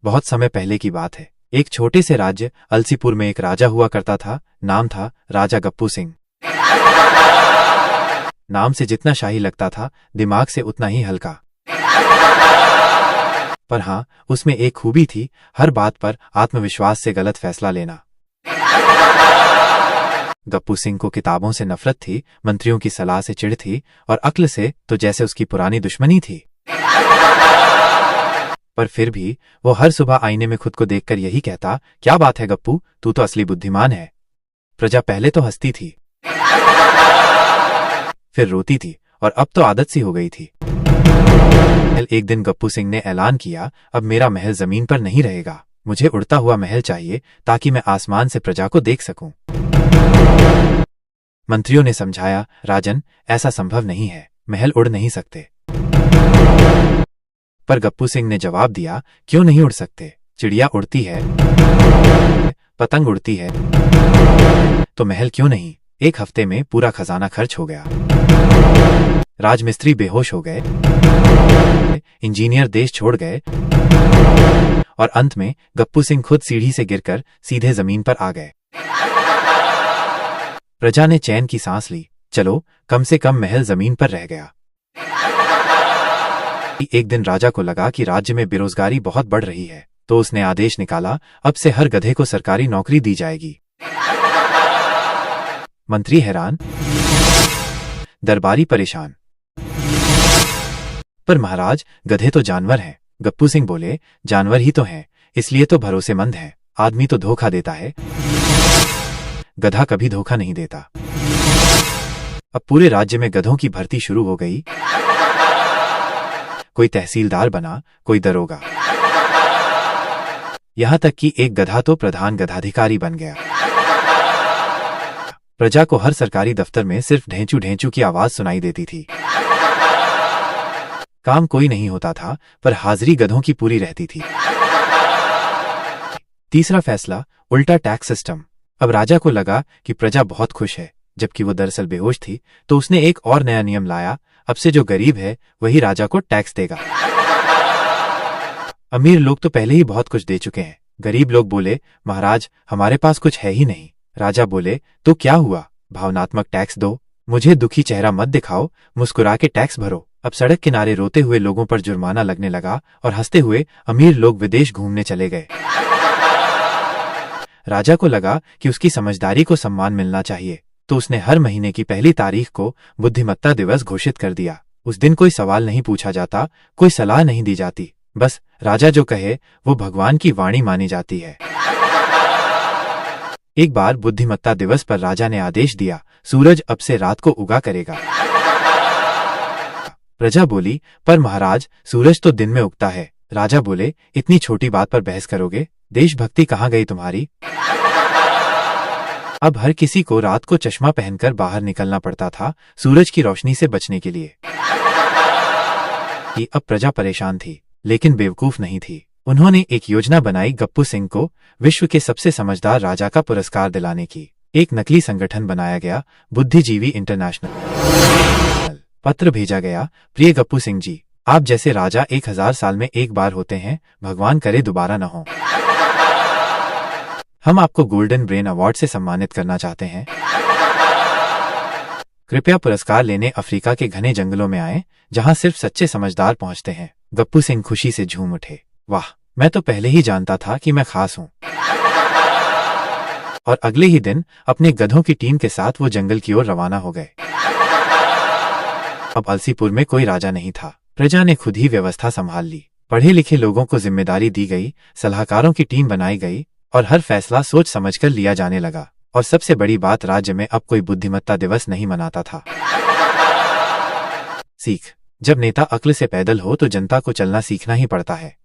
बहुत समय पहले की बात है। एक छोटे से राज्य अलसीपुर में एक राजा हुआ करता था। नाम था राजा गप्पू सिंह। नाम से जितना शाही लगता था, दिमाग से उतना ही हल्का। पर हाँ, उसमें एक खूबी थी, हर बात पर आत्मविश्वास से गलत फैसला लेना। गप्पू सिंह को किताबों से नफरत थी, मंत्रियों की सलाह से चिढ़ थी और अक्ल से तो जैसे उसकी पुरानी दुश्मनी थी। पर फिर भी वो हर सुबह आईने में खुद को देखकर यही कहता, क्या बात है गप्पू, तू तो असली बुद्धिमान है। प्रजा पहले तो हंसती थी, फिर रोती थी और अब तो आदत सी हो गई थी। एक दिन गप्पू सिंह ने ऐलान किया, अब मेरा महल जमीन पर नहीं रहेगा, मुझे उड़ता हुआ महल चाहिए ताकि मैं आसमान से प्रजा को देख सकूं। मंत्रियों ने समझाया, राजन, ऐसा संभव नहीं है, महल उड़ नहीं सकते। पर गप्पू सिंह ने जवाब दिया, क्यों नहीं उड़ सकते? चिड़िया उड़ती है, पतंग उड़ती है, तो महल क्यों नहीं? एक हफ्ते में पूरा खजाना खर्च हो गया। राजमिस्त्री बेहोश हो गए, इंजीनियर देश छोड़ गए और अंत में गप्पू सिंह खुद सीढ़ी से गिरकर सीधे जमीन पर आ गए। प्रजा ने चैन की सांस ली, चलो कम से कम महल जमीन पर रह गया। एक दिन राजा को लगा कि राज्य में बेरोजगारी बहुत बढ़ रही है, तो उसने आदेश निकाला, अब से हर गधे को सरकारी नौकरी दी जाएगी। मंत्री हैरान, दरबारी परेशान। पर महाराज, गधे तो जानवर हैं। गप्पू सिंह बोले, जानवर ही तो हैं, इसलिए तो भरोसेमंद हैं। आदमी तो धोखा देता है, गधा कभी धोखा नहीं देता। अब पूरे राज्य में गधों की भर्ती शुरू हो गई। कोई तहसीलदार बना, कोई दरोगा, यहां तक कि एक गधा तो प्रधान गधाधिकारी बन गया। प्रजा को हर सरकारी दफ्तर में सिर्फ ढेंचू ढेंचू की आवाज सुनाई देती थी। काम कोई नहीं होता था, पर हाजिरी गधों की पूरी रहती थी। तीसरा फैसला, उल्टा टैक्स सिस्टम। अब राजा को लगा कि प्रजा बहुत खुश है, जबकि वो दरअसल बेहोश थी, तो उसने एक और नया नियम लाया, अब से जो गरीब है वही राजा को टैक्स देगा। अमीर लोग तो पहले ही बहुत कुछ दे चुके हैं। गरीब लोग बोले, महाराज, हमारे पास कुछ है ही नहीं। राजा बोले, तो क्या हुआ, भावनात्मक टैक्स दो, मुझे दुखी चेहरा मत दिखाओ, मुस्कुरा के टैक्स भरो। अब सड़क किनारे रोते हुए लोगों पर जुर्माना लगने लगा और हंसते हुए अमीर लोग विदेश घूमने चले गए। राजा को लगा कि उसकी समझदारी को सम्मान मिलना चाहिए, तो उसने हर महीने की पहली तारीख को बुद्धिमत्ता दिवस घोषित कर दिया। उस दिन कोई सवाल नहीं पूछा जाता, कोई सलाह नहीं दी जाती, बस राजा जो कहे वो भगवान की वाणी मानी जाती है। एक बार बुद्धिमत्ता दिवस पर राजा ने आदेश दिया, सूरज अब से रात को उगा करेगा। प्रजा बोली, पर महाराज, सूरज तो दिन में उगता है। राजा बोले, इतनी छोटी बात पर बहस करोगे? देशभक्ति कहाँ गई तुम्हारी? अब हर किसी को रात को चश्मा पहनकर बाहर निकलना पड़ता था, सूरज की रोशनी से बचने के लिए। अब प्रजा परेशान थी, लेकिन बेवकूफ नहीं थी। उन्होंने एक योजना बनाई गप्पू सिंह को विश्व के सबसे समझदार राजा का पुरस्कार दिलाने की। एक नकली संगठन बनाया गया, बुद्धिजीवी इंटरनेशनल। पत्र भेजा गया, प्रिय गप्पू सिंह जी, आप जैसे राजा 1000 साल में एक बार होते हैं, भगवान करे दोबारा न हो। हम आपको गोल्डन ब्रेन अवार्ड से सम्मानित करना चाहते हैं। कृपया पुरस्कार लेने अफ्रीका के घने जंगलों में आएं, जहां सिर्फ सच्चे समझदार पहुंचते हैं। गप्पू सिंह खुशी से झूम उठे, वाह, मैं तो पहले ही जानता था कि मैं खास हूं। और अगले ही दिन अपने गधों की टीम के साथ वो जंगल की ओर रवाना हो गए। अब अलसीपुर में कोई राजा नहीं था, प्रजा ने खुद ही व्यवस्था संभाल ली। पढ़े लिखे लोगों को जिम्मेदारी दी गई, सलाहकारों की टीम बनाई गई और हर फैसला सोच समझकर लिया जाने लगा। और सबसे बड़ी बात, राज्य में अब कोई बुद्धिमत्ता दिवस नहीं मनाता था। सीख, जब नेता अक्ल से पैदल हो तो जनता को चलना सीखना ही पड़ता है।